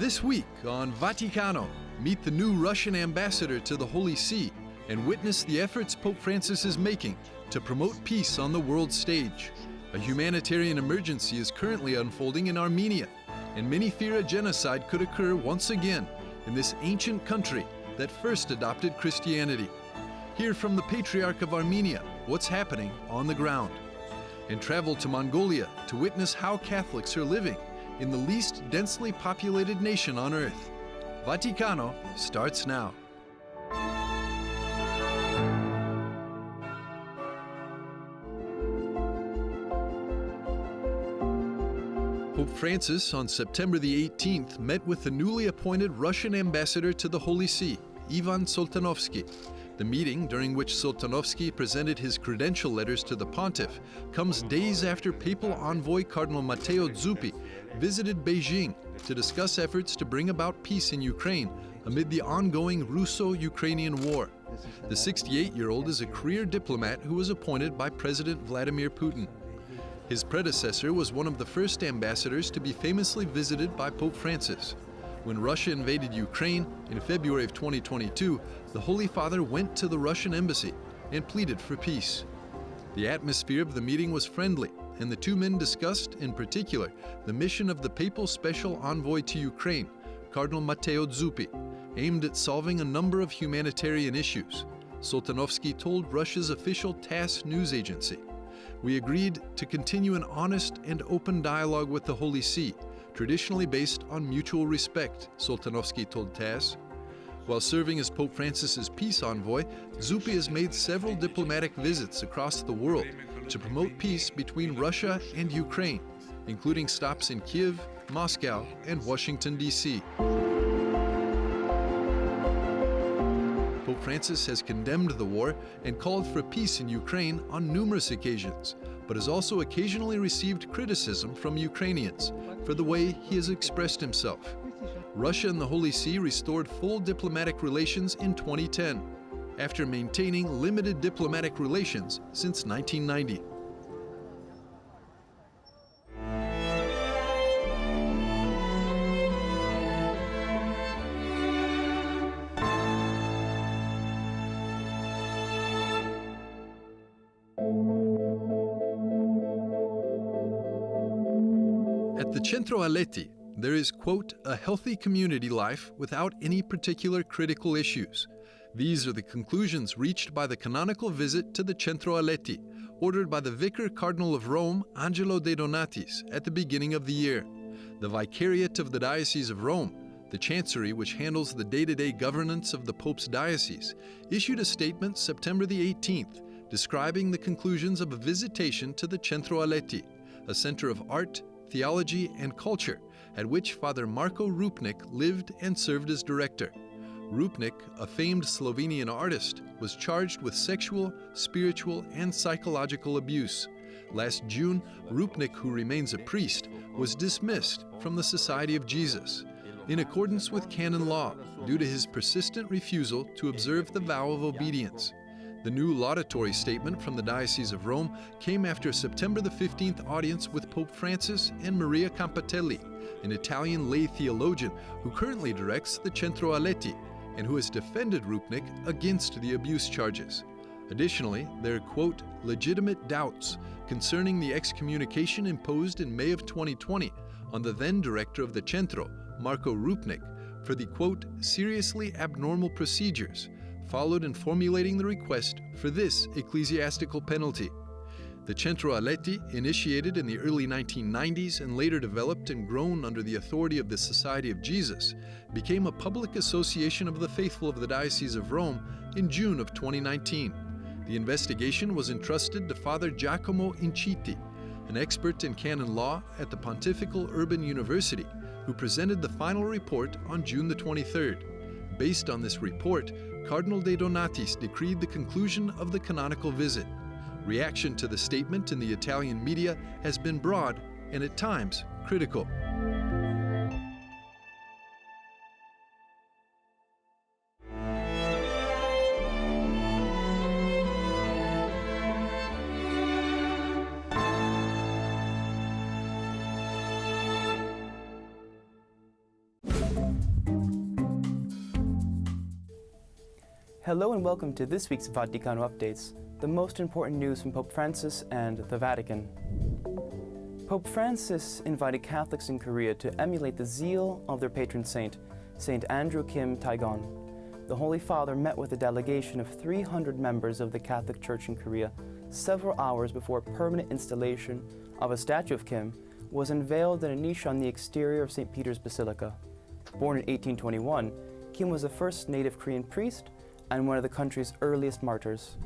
This week on Vaticano, meet the new Russian ambassador to the Holy See and witness the efforts Pope Francis is making to promote peace on the world stage. A humanitarian emergency is currently unfolding in Armenia, and many fear a genocide could occur once again in this ancient country that first adopted Christianity. Hear from the Patriarch of Armenia what's happening on the ground. And travel to Mongolia to witness how Catholics are living in the least densely populated nation on earth. Vaticano starts now. Pope Francis on September the 18th met with the newly appointed Russian ambassador to the Holy See, Ivan Soltanovsky. The meeting, during which Soltanovsky presented his credential letters to the pontiff, comes days after papal envoy Cardinal Matteo Zuppi visited Beijing to discuss efforts to bring about peace in Ukraine amid the ongoing Russo-Ukrainian war. The 68-year-old is a career diplomat who was appointed by President Vladimir Putin. His predecessor was one of the first ambassadors to be famously visited by Pope Francis. When Russia invaded Ukraine in February of 2022, the Holy Father went to the Russian embassy and pleaded for peace. The atmosphere of the meeting was friendly, and the two men discussed, in particular, the mission of the papal special envoy to Ukraine, Cardinal Matteo Zuppi, aimed at solving a number of humanitarian issues. Soltanovsky told Russia's official TASS news agency, "We agreed to continue an honest and open dialogue with the Holy See, traditionally based on mutual respect," Soltanovsky told TASS. While serving as Pope Francis's peace envoy, Zuppi has made several diplomatic visits across the world to promote peace between Russia and Ukraine, including stops in Kiev, Moscow, and Washington, D.C. Pope Francis has condemned the war and called for peace in Ukraine on numerous occasions, but has also occasionally received criticism from Ukrainians for the way he has expressed himself. Russia and the Holy See restored full diplomatic relations in 2010, after maintaining limited diplomatic relations since 1990. At the Centro Aleti, there is, quote, a healthy community life without any particular critical issues. These are the conclusions reached by the canonical visit to the Centro Aleti, ordered by the Vicar Cardinal of Rome, Angelo De Donatis, at the beginning of the year. The Vicariate of the Diocese of Rome, the chancery which handles the day-to-day governance of the Pope's diocese, issued a statement September the 18th, describing the conclusions of a visitation to the Centro Aleti, a center of art, theology, and culture, at which Father Marko Rupnik lived and served as director. Rupnik, a famed Slovenian artist, was charged with sexual, spiritual, and psychological abuse. Last June, Rupnik, who remains a priest, was dismissed from the Society of Jesus, in accordance with canon law, due to his persistent refusal to observe the vow of obedience. The new laudatory statement from the Diocese of Rome came after a September the 15th audience with Pope Francis and Maria Campatelli, an Italian lay theologian who currently directs the Centro Aleti and who has defended Rupnik against the abuse charges. Additionally, there are, quote, legitimate doubts concerning the excommunication imposed in May of 2020 on the then director of the Centro, Marko Rupnik, for the, quote, seriously abnormal procedures followed in formulating the request for this ecclesiastical penalty. The Centro Aleti, initiated in the early 1990s and later developed and grown under the authority of the Society of Jesus, became a public association of the faithful of the Diocese of Rome in June of 2019. The investigation was entrusted to Father Giacomo Inciti, an expert in canon law at the Pontifical Urban University, who presented the final report on June the 23rd. Based on this report, Cardinal De Donatis decreed the conclusion of the canonical visit. Reaction to the statement in the Italian media has been broad and at times critical. Hello and welcome to this week's Vaticano Updates, the most important news from Pope Francis and the Vatican. Pope Francis invited Catholics in Korea to emulate the zeal of their patron saint, St. Andrew Kim Taegon. The Holy Father met with a delegation of 300 members of the Catholic Church in Korea several hours before permanent installation of a statue of Kim was unveiled in a niche on the exterior of St. Peter's Basilica. Born in 1821, Kim was the first native Korean priest and one of the country's earliest martyrs.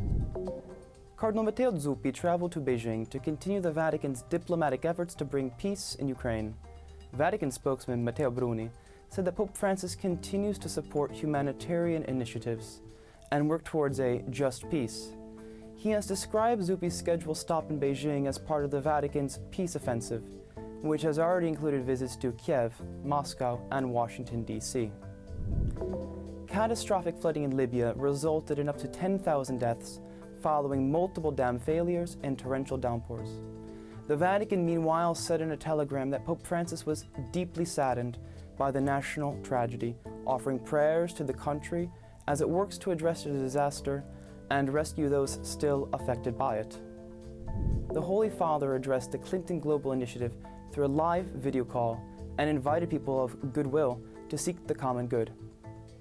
Cardinal Matteo Zuppi traveled to Beijing to continue the Vatican's diplomatic efforts to bring peace in Ukraine. Vatican spokesman Matteo Bruni said that Pope Francis continues to support humanitarian initiatives and work towards a just peace. He has described Zuppi's scheduled stop in Beijing as part of the Vatican's peace offensive, which has already included visits to Kiev, Moscow, and Washington, D.C. Catastrophic flooding in Libya resulted in up to 10,000 deaths following multiple dam failures and torrential downpours. The Vatican, meanwhile, said in a telegram that Pope Francis was deeply saddened by the national tragedy, offering prayers to the country as it works to address the disaster and rescue those still affected by it. The Holy Father addressed the Clinton Global Initiative through a live video call and invited people of goodwill to seek the common good.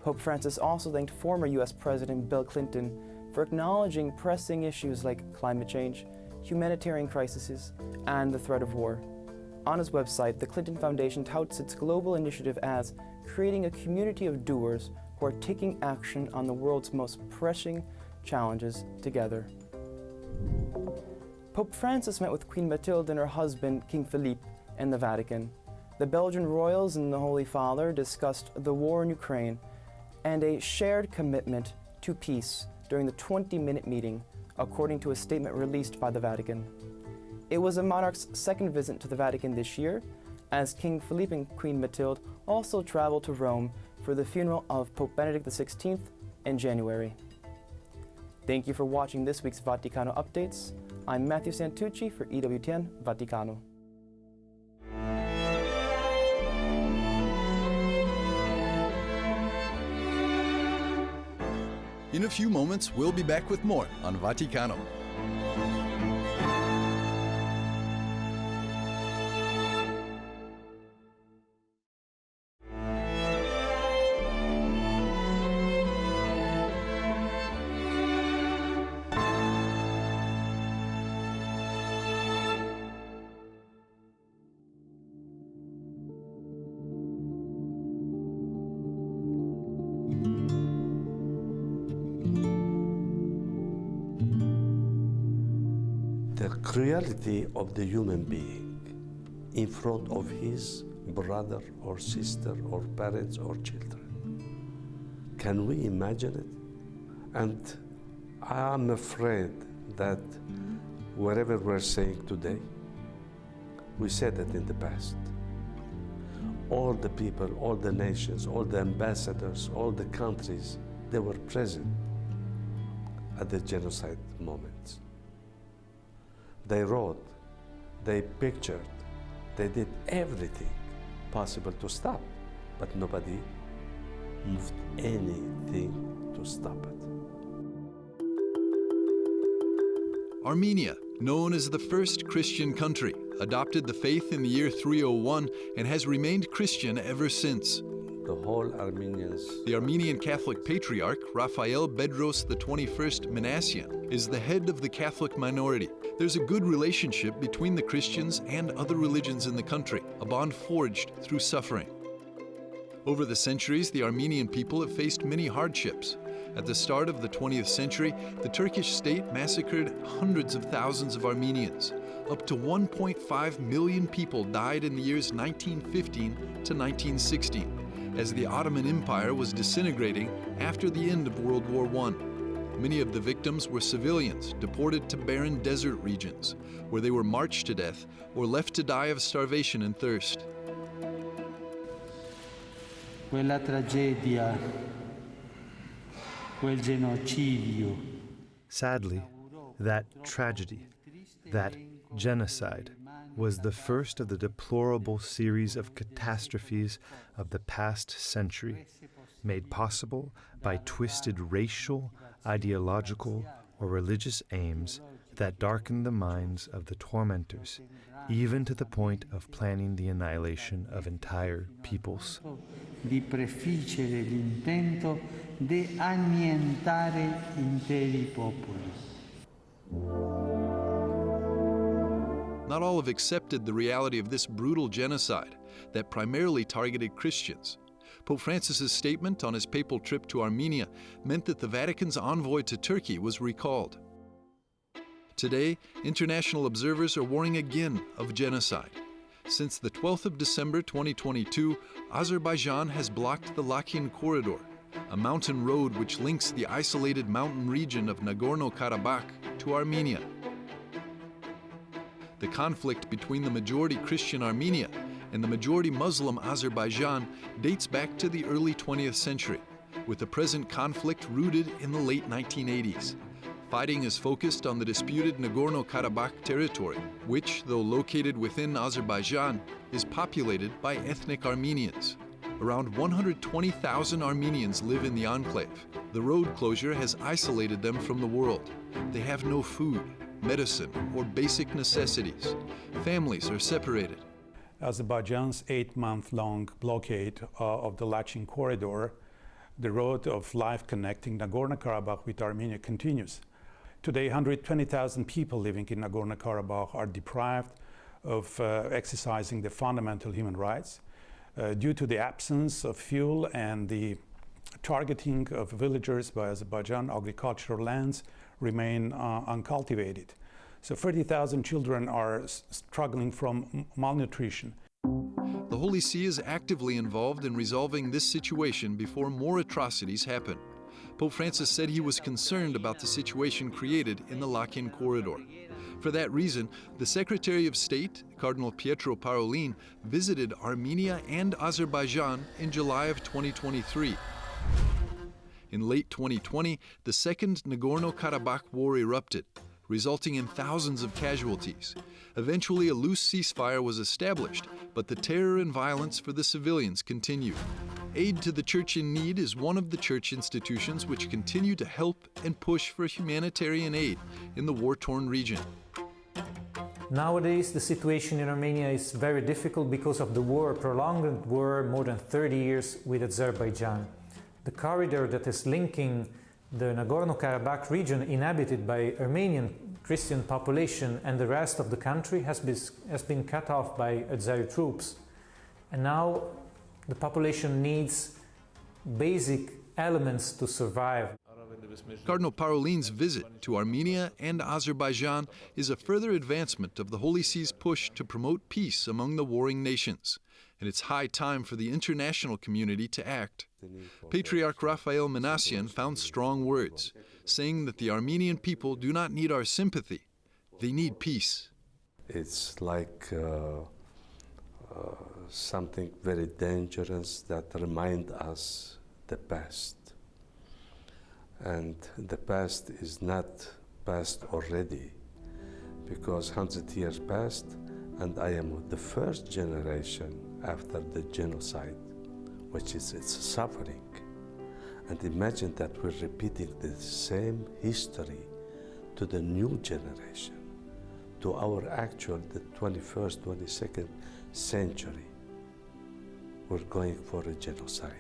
Pope Francis also thanked former U.S. President Bill Clinton for acknowledging pressing issues like climate change, humanitarian crises, and the threat of war. On his website, the Clinton Foundation touts its global initiative as creating a community of doers who are taking action on the world's most pressing challenges together. Pope Francis met with Queen Mathilde and her husband, King Philippe, in the Vatican. The Belgian royals and the Holy Father discussed the war in Ukraine and a shared commitment to peace during the 20-minute meeting, according to a statement released by the Vatican. It was the monarch's second visit to the Vatican this year, as King Philippe and Queen Mathilde also traveled to Rome for the funeral of Pope Benedict XVI in January. Thank you for watching this week's Vaticano Updates. I'm Matthew Santucci for EWTN Vaticano. In a few moments, we'll be back with more on Vaticano. The cruelty of the human being in front of his brother or sister or parents or children. Can we imagine it? And I'm afraid that whatever we're saying today, we said it in the past. All the people, all the nations, all the ambassadors, all the countries, they were present at the genocide moments. They wrote, they pictured, they did everything possible to stop, but nobody moved anything to stop it. Armenia, known as the first Christian country, adopted the faith in the year 301 and has remained Christian ever since. The whole Armenians. The Armenian Catholic Patriarch, Raphael Bedros XXI Manassian, is the head of the Catholic minority. There's a good relationship between the Christians and other religions in the country, a bond forged through suffering. Over the centuries, the Armenian people have faced many hardships. At the start of the 20th century, the Turkish state massacred hundreds of thousands of Armenians. Up to 1.5 million people died in the years 1915 to 1916. As the Ottoman Empire was disintegrating after the end of World War I. Many of the victims were civilians deported to barren desert regions, where they were marched to death or left to die of starvation and thirst. Quella tragedia, quel genocidio. Sadly, that tragedy, that genocide, was the first of the deplorable series of catastrophes of the past century, made possible by twisted racial, ideological, or religious aims that darkened the minds of the tormentors, even to the point of planning the annihilation of entire peoples. Di prefiggere l'intento di annientare interi popoli. Not all have accepted the reality of this brutal genocide that primarily targeted Christians. Pope Francis's statement on his papal trip to Armenia meant that the Vatican's envoy to Turkey was recalled. Today, international observers are warning again of genocide. Since the 12th of December 2022, Azerbaijan has blocked the Lakin Corridor, a mountain road which links the isolated mountain region of Nagorno-Karabakh to Armenia. The conflict between the majority Christian Armenia and the majority Muslim Azerbaijan dates back to the early 20th century, with the present conflict rooted in the late 1980s. Fighting is focused on the disputed Nagorno-Karabakh territory, which, though located within Azerbaijan, is populated by ethnic Armenians. Around 120,000 Armenians live in the enclave. The road closure has isolated them from the world. They have no food, medicine, or basic necessities. Families are separated. Azerbaijan's 8-month-long blockade of the Lakin Corridor, the road of life connecting Nagorno-Karabakh with Armenia, continues. Today, 120,000 people living in Nagorno-Karabakh are deprived of exercising their fundamental human rights due to the absence of fuel and the targeting of villagers by Azerbaijan. Agricultural lands remain uncultivated. So 30,000 children are struggling from malnutrition. The Holy See is actively involved in resolving this situation before more atrocities happen. Pope Francis said he was concerned about the situation created in the Lakin Corridor. For that reason, the Secretary of State, Cardinal Pietro Parolin, visited Armenia and Azerbaijan in July of 2023. In late 2020, the Second Nagorno-Karabakh War erupted, resulting in thousands of casualties. Eventually, a loose ceasefire was established, but the terror and violence for the civilians continued. Aid to the Church in Need is one of the church institutions which continue to help and push for humanitarian aid in the war-torn region. Nowadays, the situation in Armenia is very difficult because of the war, a prolonged war, more than 30 years with Azerbaijan. The corridor that is linking the Nagorno-Karabakh region inhabited by Armenian Christian population and the rest of the country has been cut off by Azeri troops. And now the population needs basic elements to survive. Cardinal Parolin's visit to Armenia and Azerbaijan is a further advancement of the Holy See's push to promote peace among the warring nations, and it's high time for the international community to act. Patriarch Raphael Minassian found strong words, saying that the Armenian people do not need our sympathy, they need peace. It's like something very dangerous that reminds us the past. And the past is not past already, because 100 years passed, and I am the first generation after the genocide, which is its suffering. And imagine that we're repeating the same history to the new generation, to our actual, the 21st, 22nd century. We're going for a genocide.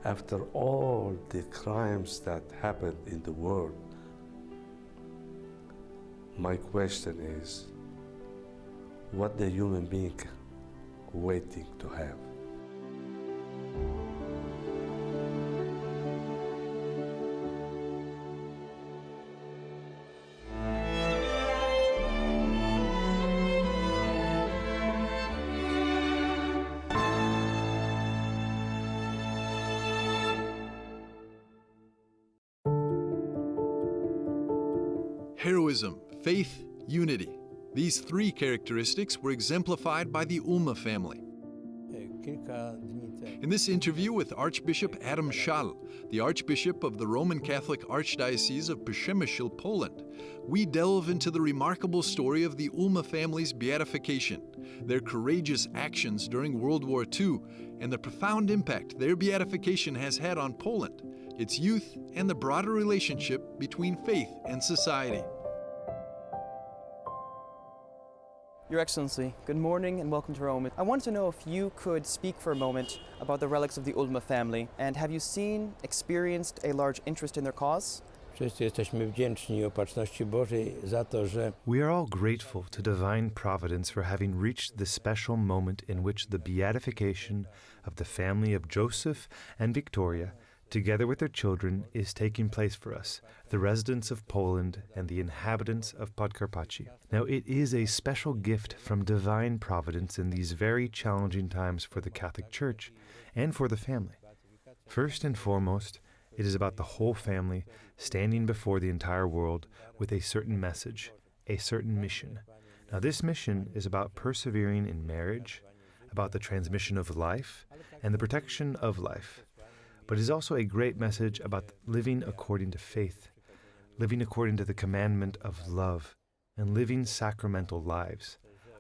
After all the crimes that happened in the world, my question is, what the human being waiting to have? Heroism, faith, unity. These three characteristics were exemplified by the Ulma family. In this interview with Archbishop Adam Schall, the Archbishop of the Roman Catholic Archdiocese of Przemyśl, Poland, we delve into the remarkable story of the Ulma family's beatification their courageous actions during World War II, and the profound impact their beatification has had on Poland, its youth, and the broader relationship between faith and society. Your Excellency, good morning and welcome to Rome. I wanted to know if you could speak for a moment about the relics of the Ulma family, and have you seen, experienced a large interest in their cause? We are all grateful to divine providence for having reached this special moment in which the beatification of the family of Joseph and Victoria, together with their children, is taking place for us, the residents of Poland and the inhabitants of Podkarpacie. Now, it is a special gift from divine providence in these very challenging times for the Catholic Church and for the family. First and foremost, it is about the whole family standing before the entire world with a certain message, a certain mission. Now, this mission is about persevering in marriage, about the transmission of life, and the protection of life. But it is also a great message about living according to faith, living according to the commandment of love, and living sacramental lives.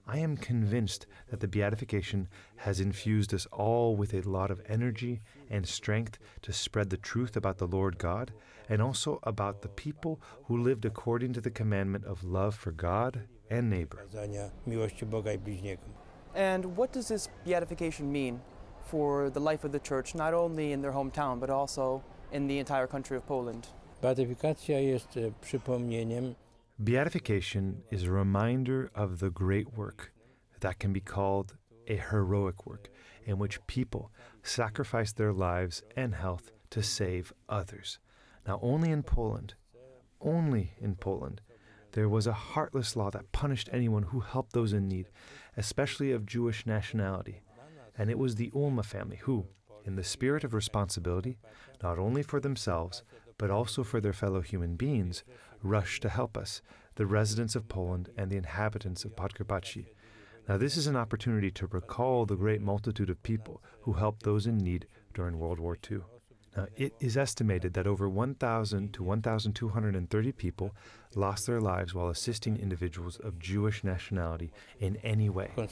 I am convinced that the beatification has infused us all with a lot of energy and strength to spread the truth about the Lord God, and also about the people who lived according to the commandment of love for God and neighbor. And what does this beatification mean for the life of the Church, not only in their hometown, but also in the entire country of Poland? Beatification is a reminder of the great work that can be called a heroic work, in which people sacrifice their lives and health to save others. Now, only in Poland, there was a heartless law that punished anyone who helped those in need, especially of Jewish nationality. And it was the Ulma family who, in the spirit of responsibility, not only for themselves, but also for their fellow human beings, rushed to help us, the residents of Poland and the inhabitants of Podkarpacie. Now, this is an opportunity to recall the great multitude of people who helped those in need during World War II. Now, it is estimated that over 1,000 to 1,230 people lost their lives while assisting individuals of Jewish nationality in any way. And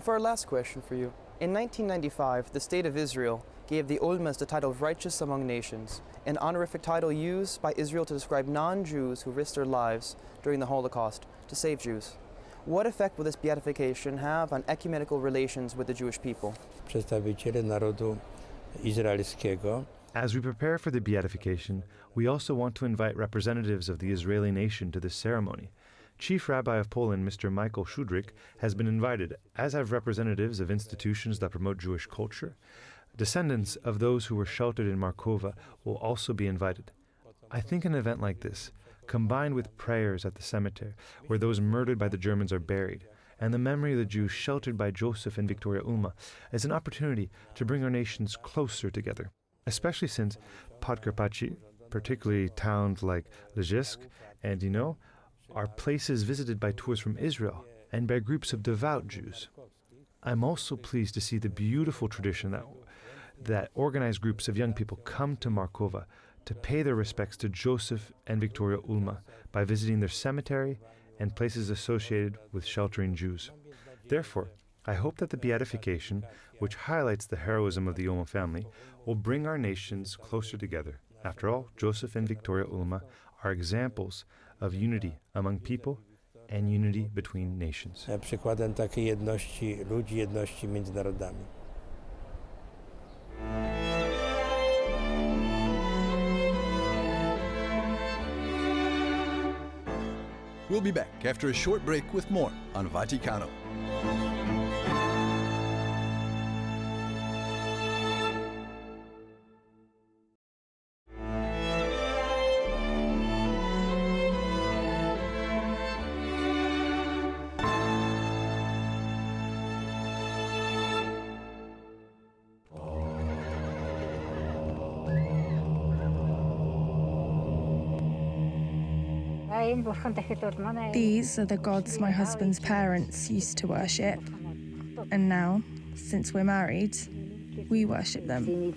for our last question for you, in 1995, the State of Israel gave the Ulmas the title of Righteous Among Nations, an honorific title used by Israel to describe non-Jews who risked their lives during the Holocaust to save Jews. What effect will this beatification have on ecumenical relations with the Jewish people? As we prepare for the beatification, we also want to invite representatives of the Israeli nation to this ceremony. Chief Rabbi of Poland, Mr. Michael Shudrik, has been invited, as have representatives of institutions that promote Jewish culture. Descendants of those who were sheltered in Markowa will also be invited. I think an event like this, combined with prayers at the cemetery where those murdered by the Germans are buried, and the memory of the Jews sheltered by Joseph and Victoria Ulma, is an opportunity to bring our nations closer together, especially since Podkarpacie, particularly towns like Lżysk and Dino, are places visited by tourists from Israel and by groups of devout Jews. I'm also pleased to see the beautiful tradition that organized groups of young people come to Markowa to pay their respects to Joseph and Victoria Ulma by visiting their cemetery and places associated with sheltering Jews. Therefore, I hope that the beatification, which highlights the heroism of the Ulma family, will bring our nations closer together. After all, Joseph and Victoria Ulma are examples of unity among people and unity between nations. Przykładem takiej jedności ludzi, jedności między narodami. We'll be back after a short break with more on Vaticano. These are the gods my husband's parents used to worship. And now, since we're married, we worship them.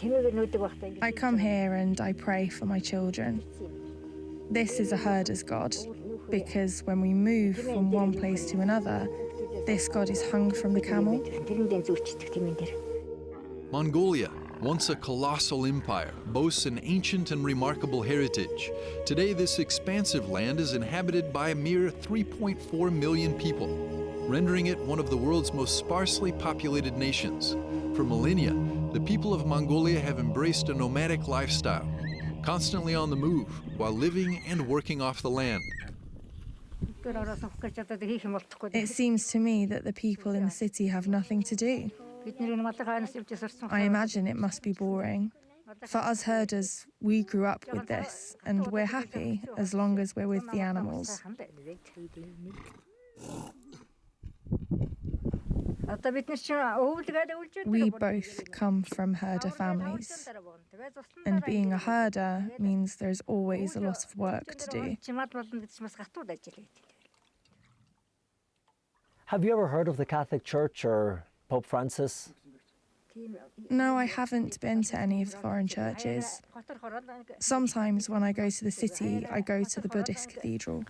I come here and I pray for my children. This is a herder's god. because when we move from one place to another, this god is hung from the camel. Mongolia, once a colossal empire, boasts an ancient and remarkable heritage. Today, this expansive land is inhabited by a mere 3.4 million people, rendering it one of the world's most sparsely populated nations. For millennia, the people of Mongolia have embraced a nomadic lifestyle, constantly on the move while living and working off the land. It seems to me that the people in the city have nothing to do. I imagine it must be boring. For us herders, we grew up with this, and we're happy as long as we're with the animals. We both come from herder families, and being a herder means there's always a lot of work to do. Have you ever heard of the Catholic Church or Pope Francis? No, I haven't been to any of the foreign churches. Sometimes when I go to the city, I go to the Buddhist cathedral.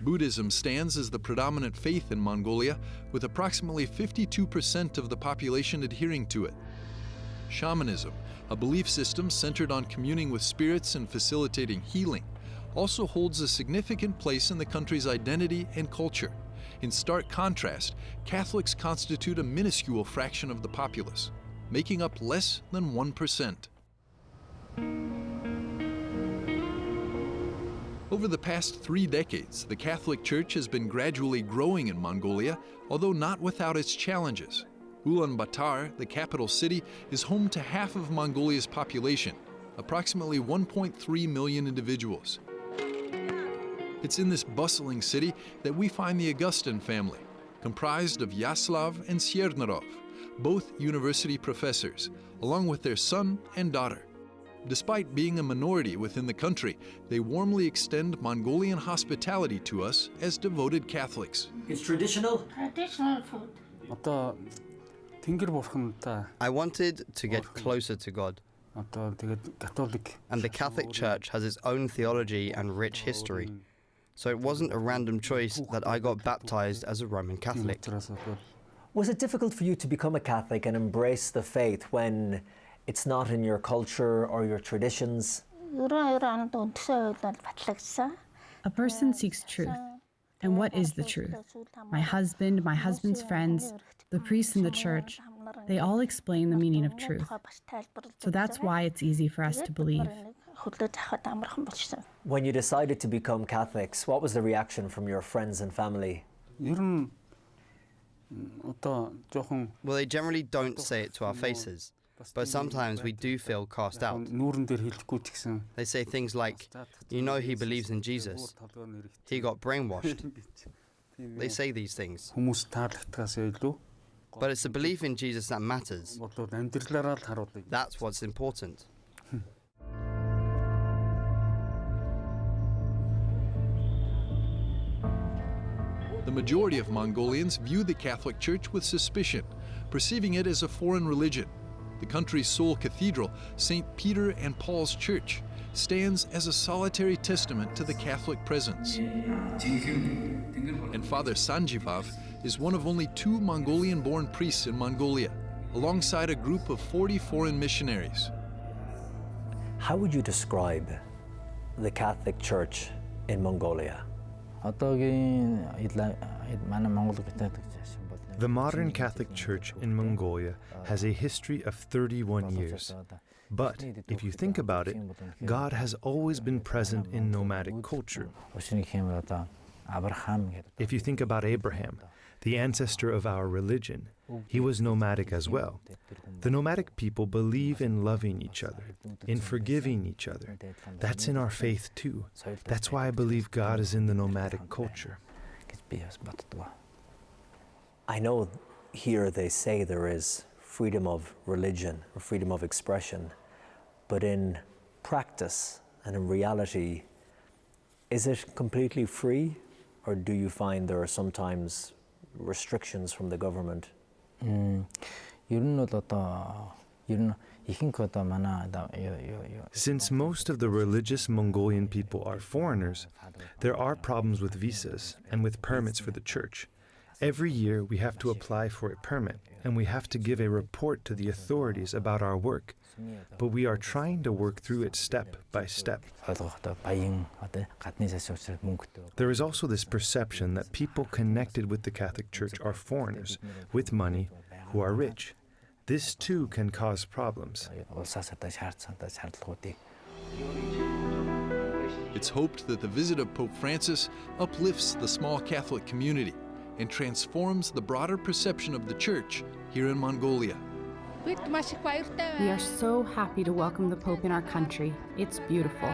Buddhism stands as the predominant faith in Mongolia, with approximately 52% of the population adhering to it. Shamanism, a belief system centered on communing with spirits and facilitating healing, also holds a significant place in the country's identity and culture. In stark contrast, Catholics constitute a minuscule fraction of the populace, making up less than 1%. Over the past 3 decades, the Catholic Church has been gradually growing in Mongolia, although not without its challenges. Ulaanbaatar, the capital city, is home to half of Mongolia's population, approximately 1.3 million individuals. It's in this bustling city that we find the Augustin family, comprised of Yaslav and Siernarov, both university professors, along with their son and daughter. Despite being a minority within the country, they warmly extend Mongolian hospitality to us as devoted Catholics. It's traditional? Traditional food. I wanted to get closer to God. And the Catholic Church has its own theology and rich history. So it wasn't a random choice that I got baptized as a Roman Catholic. Was it difficult for you to become a Catholic and embrace the faith when it's not in your culture or your traditions? A person seeks truth. And what is the truth? My husband, my husband's friends, the priests in the church, they all explain the meaning of truth. So that's why it's easy for us to believe. When you decided to become Catholics, what was the reaction from your friends and family? Well, they generally don't say it to our faces, but sometimes we do feel cast out. They say things like, you know he believes in Jesus. He got brainwashed. They say these things. But it's the belief in Jesus that matters. That's what's important. The majority of Mongolians view the Catholic Church with suspicion, perceiving it as a foreign religion. The country's sole cathedral, St. Peter and Paul's Church, stands as a solitary testament to the Catholic presence. And Father Sanjivav is one of only 2 Mongolian-born priests in Mongolia, alongside a group of 40 foreign missionaries. How would you describe the Catholic Church in Mongolia? The modern Catholic Church in Mongolia has a history of 31 years. But if you think about it, God has always been present in nomadic culture. If you think about Abraham, the ancestor of our religion, he was nomadic as well. The nomadic people believe in loving each other, in forgiving each other. That's in our faith too. That's why I believe God is in the nomadic culture. I know here they say there is freedom of religion or freedom of expression, but in practice and in reality, is it completely free, or do you find there are sometimes restrictions from the government? Since most of the religious Mongolian people are foreigners, there are problems with visas and with permits for the church. Every year we have to apply for a permit, and we have to give a report to the authorities about our work. But we are trying to work through it step by step. There is also this perception that people connected with the Catholic Church are foreigners, with money, who are rich. This too can cause problems. It's hoped that the visit of Pope Francis uplifts the small Catholic community and transforms the broader perception of the Church here in Mongolia. We are so happy to welcome the Pope in our country. It's beautiful.